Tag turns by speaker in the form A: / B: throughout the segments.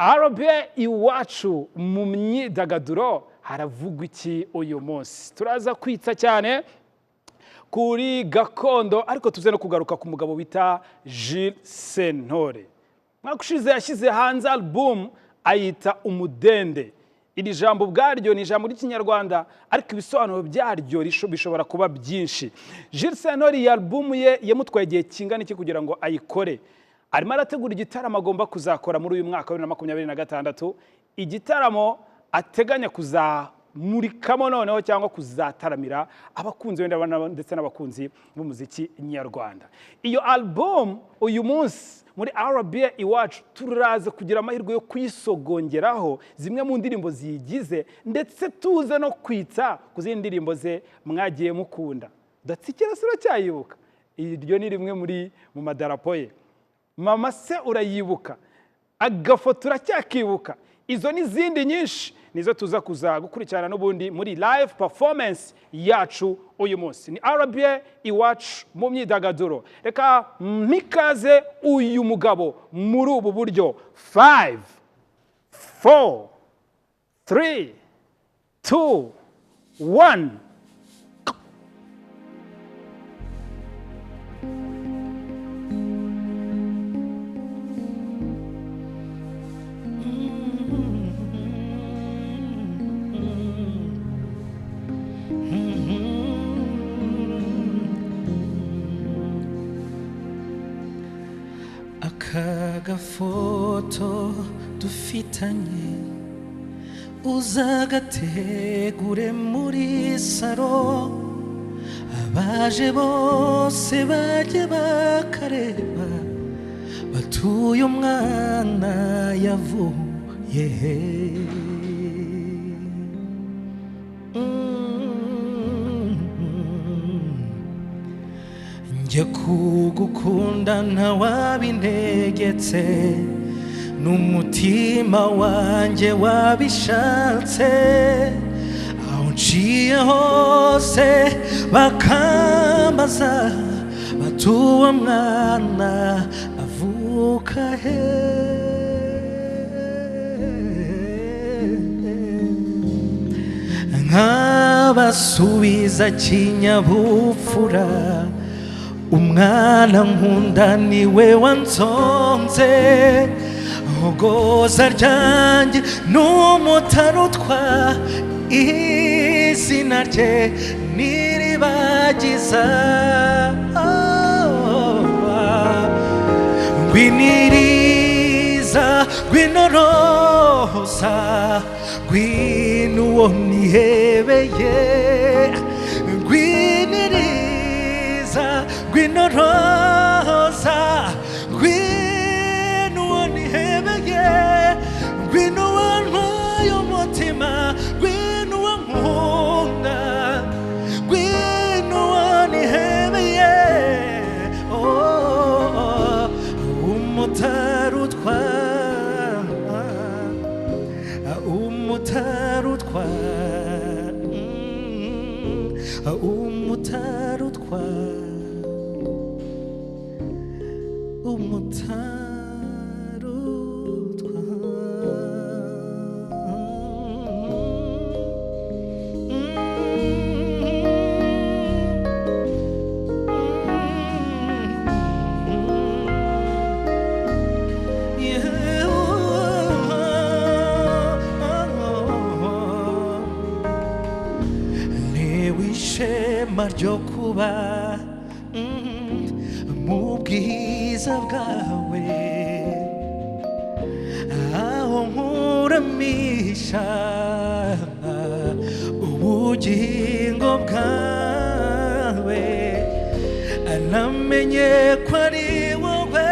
A: RBA iwacu mu myidagaduro haravugwa iki uyu munsi? Turaza kwitsa cyane kuri gakondo, ariko tuze no kugaruka ku mugabo bita Jules Sentore. Mwakushize yashyize hanze album ayita Umudende. Iri jambo bwaryo ni ijambo ry'ikinyarwanda, ariko ibisobanuro byaryo bishobora kuba byinshi. Jules Sentore iyi album ye yamutwaye igihe kingana iki kugira ngo ayikore. Arimo arategura igitaramo agomba kuzakora muri uyu mwaka wa 2026. Igitaramo ateganya kuzamurikamo noneho cyangwa kuzataramira abakunzi wenda ndetse n'abakunzi b'umuziki nyarwanda. Iyo album uyu munsi muri RBA iwacu turaza kugira amahirwe yo kuyisogongeraho zimwe mu ndirimbo ziyigize, ndetse tuze no kwitsa ku zindi ndirimbo ze mwagiye mukunda. Ndatsikira sura cyayibuka. Iryo ni rimwe mu madarapo ye. Mama se urayibuka, agafotora cyakibuka. Izo n'izindi nyinshi nizo tuza gukurikirana n'ubundi muri live performance yacu uyu munsi. Ni RBA iwacu mu myidagaduro. Reka mpikaze uyu mugabo muri ubu buryo. 5 4 3 2 1.
B: Akagafoto dufitanye uzagategure muri saro, abaje bose bajye bakareba batuye umwana yavuye he. Njye kugukunda ntawabintegetse, n'umutima wanjye wabishatse. Aho nciye hose bakambaza batuwe mwana avuka he. Nkabasubiza kinyabupfura, umwana nkunda niwe wansonze. Hogoza ryanjye n'umutarutwa, izina rye niribagiza. Ngwiniriza ngwinoroza, ngwino uwo nihebeye. Ngwiniriza ngwinoroza, ngwino uwo nihebeye. Ngwino wantwaye umutima, ngwino uwo nkunda, ngwino uwo nihebeye. Umutarutwa, umutarutwa, umutarutwa, umutarutwa. Ishema ryo kuba mu bwiza bwawe, aho nkuramisha ubugingo bwawe. Namenye ko ari wowe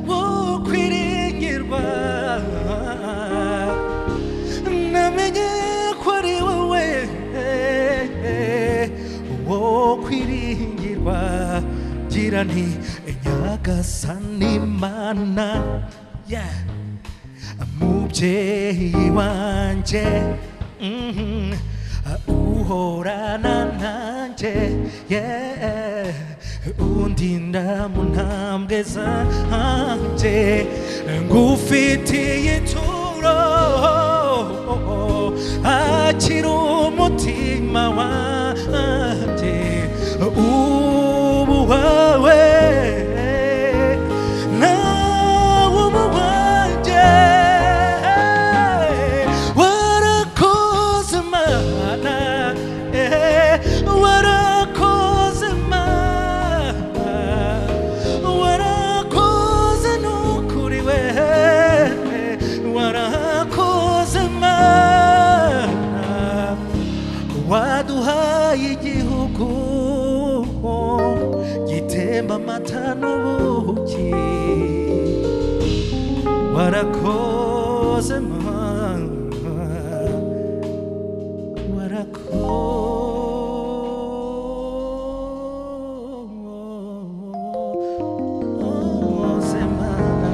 B: wo kwiringirwa, namenye ko ari wowe wo kwiringirwa. Gira nti Nyagasani Mana, mubyeyi wanje, uhorana nanjye, undinda mu ntambwe zanje ngufitiye ituro akira umutima wanje ubu wawe nawe ubu wanje warakoze Mana warakoze Mana warakoze nukuri we warakoze Mana waduhaye igihugu gitemba amata n'ubuki warakoze Mana warakoze Mana.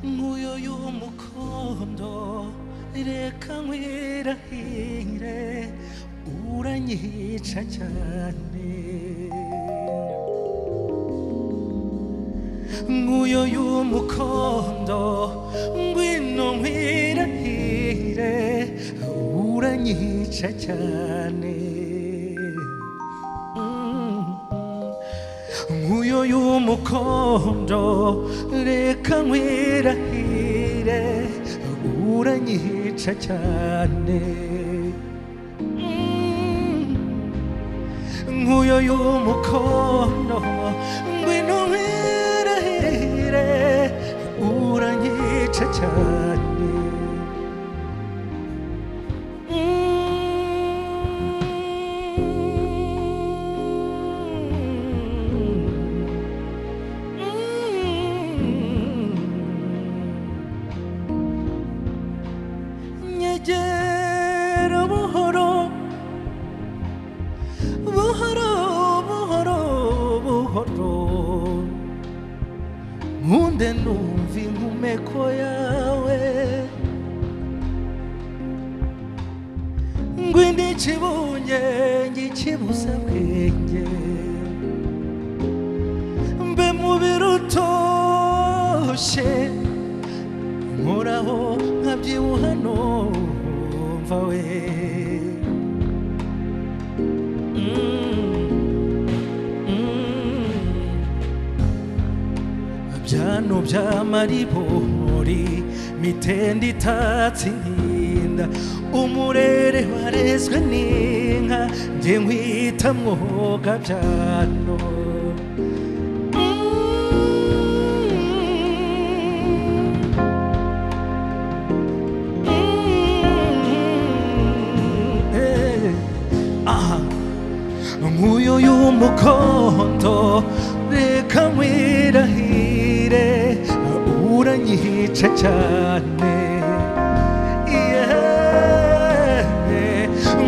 B: Nguyo y'umukondo reka nkwirahire uranyica cyane nguyo y'umukondo ngwino nkwirahire uranyica cyane nguyo y'umukondo reka nkwirahire uranyica cyane nguyo y'umukondo ngwino nkwirahire uranyica cyane nyegera buhoro buhoro buhoro buhoro nkunde numva impumeko yawe ngwindi ikibunge ngikibuza bwenge mbe mubiri utoshye nkoraho nkabyibuha numva we byano by'amaribori mitende itatse inkinda umurere warezwe n'inka njye nkwita mwoga byano nguyo y'umukondo reka nkwirahire uranyica cyane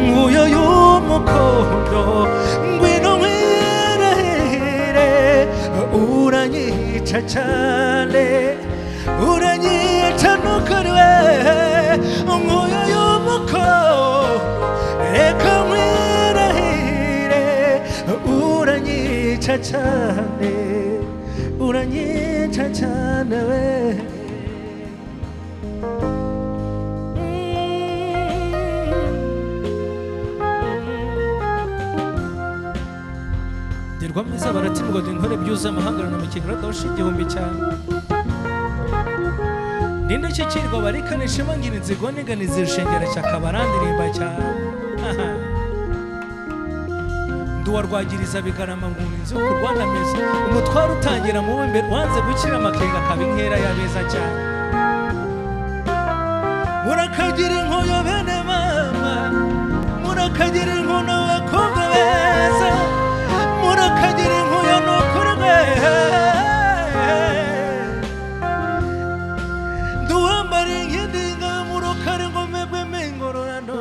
B: nguyo y'umukondo ngwino nkwirahire uranyica cyane uranyica nukuri we nguyo y'umukondo reka nkwirahire uranyica cyane uranyica cyane we dirwa mwiza baratimurwa dintore byuza amahangana mu kintu radawusha igihumbi cyane n'indashyikirwa barikanisha bangira inzigo n'inganiza irishengera cyaka barandirimba cyane nduwa rwagiriza bigarama nguni nzi uko rwanameze umutwaro utangira mu w'imbere wanze gukira amakenga akaba inkera yabeza cyane murakagira inkoyo bene mama murakagira inkono abakobwa beza murakagira inkoyo nukuri nduwambara inkindi ngamurukare ngo mebwe mengororano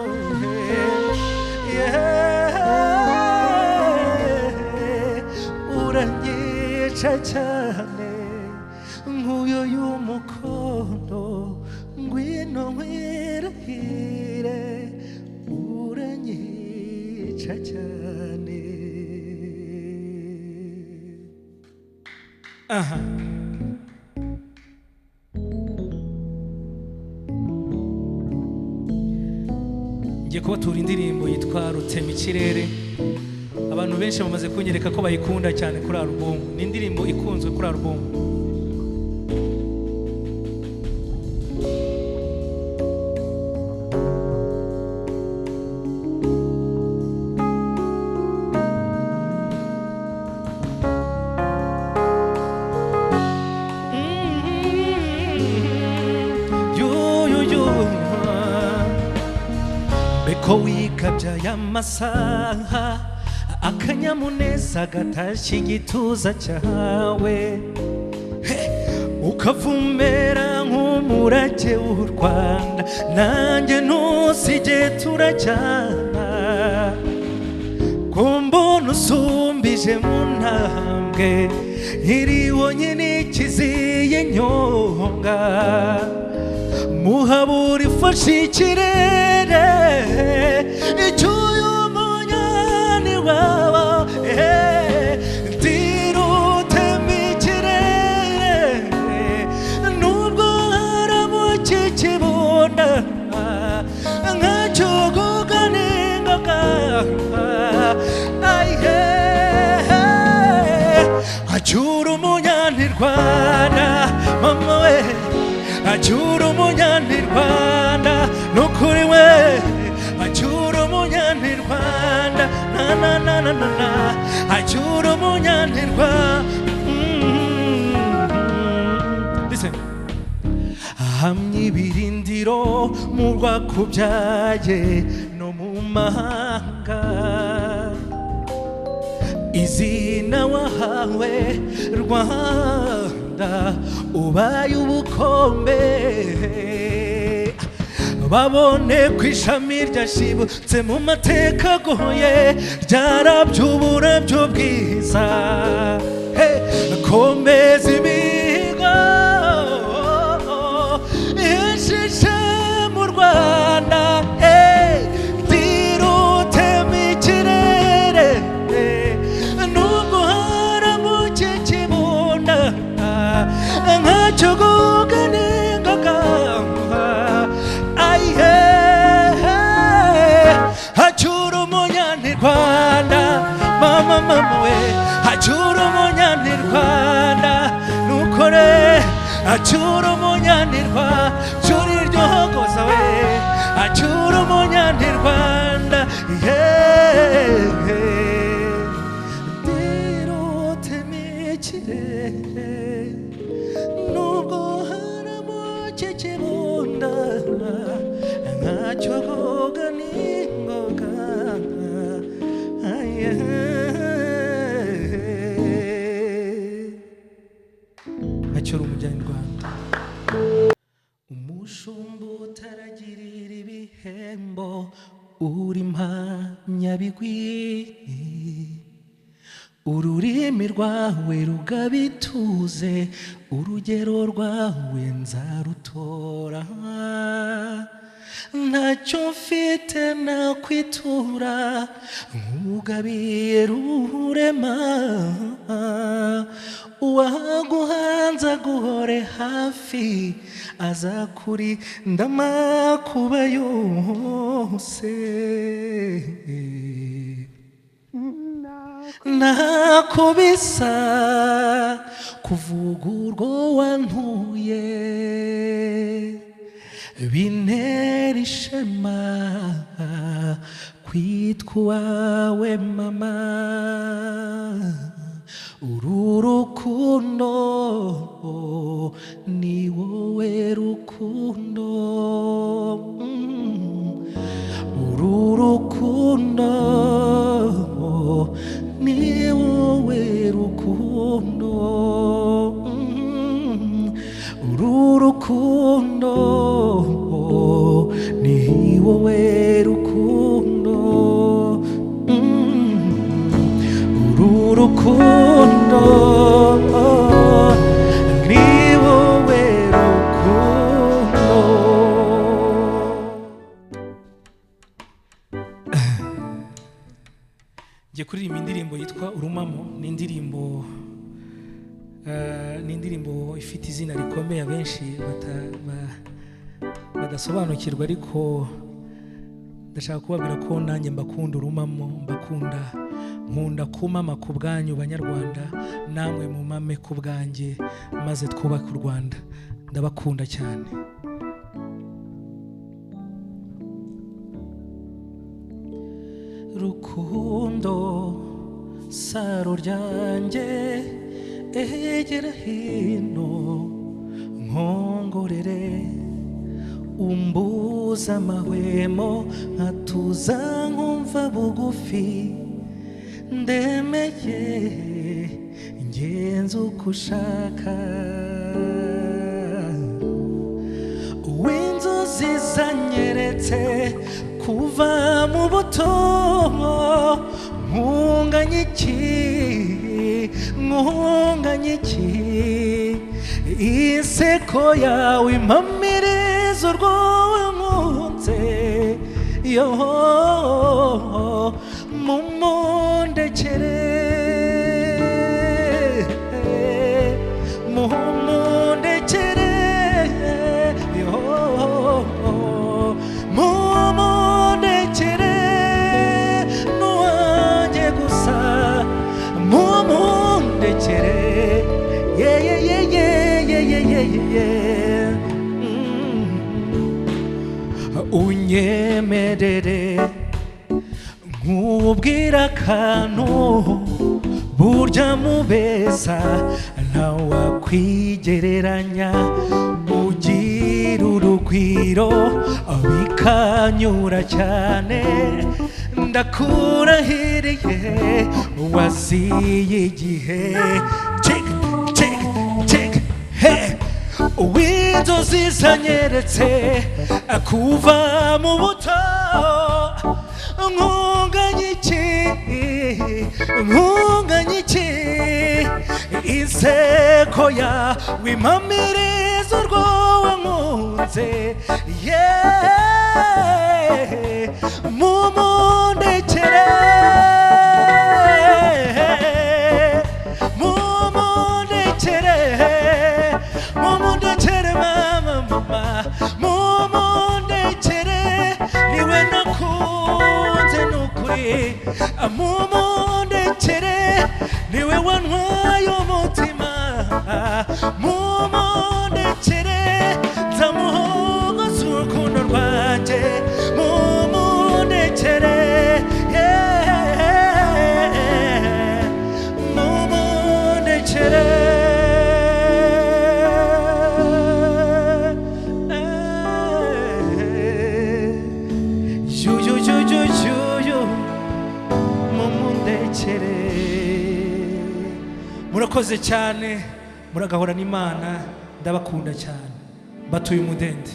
B: uranyica cyane nk'uyo y'umukondo ngwino nkwirahire uranyica cyane aha ngiye kubatura indirimbo yitwa Rutema Ikirere abantu benshi bamaze kunyereka ko bayikunda cyane kuri album ni indirimbo ikunzwe kuri album Beko wikabya y'amasaha akanyamuneza gatashye igituza cyawe ukavumera nk'umurage w'u Rwanda nanjye ntusige turajyana kumbona usumbije mu ntambwe iriho nyine ikiziye nyonga muhabura ifashe ikirere icyuyu munyani wawe ndirutema ikirere nubwo haramuka ikibunda nkacyo kuganengaga acyura umunyanirwanda mama we acyura umunyanirwanda nukuri we acyura umunyanirwanda na na na na na na acyura umunyanirwanda listen hamye ibirindiro mu rwakubyaye no mu mahanga izina wahawe Rwanda ubaye ubukombe babone ku ishami ryashibutse mu mateka agoye ryarabyubura byo bwiza komeza imihigo yeshishe mu Rwanda ndirutema ikirere nubwo haramuka ikibunda nkacyo kuganengaga hacyura umunyanirwanda mama mama we hacyura umunyanirwanda nukore hacyura umunyanirwanda cyura iryo hogoza we hacyura umunyanirwanda ndirutema ikirere nubwo haramuka ikibunda nkacyo kuganengaga acyura umunyanirwanda umushumba utaragirira ibihembo uri impamyabigwi ururimi rwawe rugabituze urugero rwawe nzarutora ntacyo mfite nakwitura nk'ugabiye rurema uwaguhanze aguhore hafi azakurinda amakuba yose nakubisa kuvuga urwo wantuye bintera ishema kwitwa uwawe mama, uru rukundo ni wowe rukundo, uru rukundo ni wowe rukundo, uru rukundo ni wowe rukundo, uru rukundo ni wowe rukundo. Ngiye kuririmba indirimbo yitwa Urumamo. Ni indirimbo ifite izina rikomeye abenshi badasobanukirwa, ariko ndashaka kubabwira ko nanjye mbakunda urumamo, nkunda kumama ku bwanyu banyarwanda, namwe mumame ku bwanjye, maze twubake u Rwanda. Ndabakunda cyane. Rukundo saro ryanjye, egera hino nkongorere, umbuza amahwemo nkatuza nkumva bugufi, ndemeye ngenza uko ushaka, uw'inzozi zanyeretse kuva mu buto, nkunganya iki, inseko yawe impamiriza urwowe nkunze, yo mumundekere, mumundekere, yo mumundekere, nuwanjye gusa, mumundekere, unyemerere nkubwira akantu, burya mubeza ntawakwigereranya, ugira urugwiro bikanyura cyane, ndakurahiriye waziye igihe, uw'inzozi zanyeretse kuva mu buto, nkunganya iki, inseko yawe impamiriza urwowe nkunze, mumundekere, mumundekere mama, mumundekere, niwe nakunze nukuri, mumundekere, niwe wantwaye umutima, mumundekere, nzamuhogoza urukundo rwanjye, mumundekere, mumundekere. Murakoze cyane, muragahorana Imana, ndabakunda cyane, batuye umudende.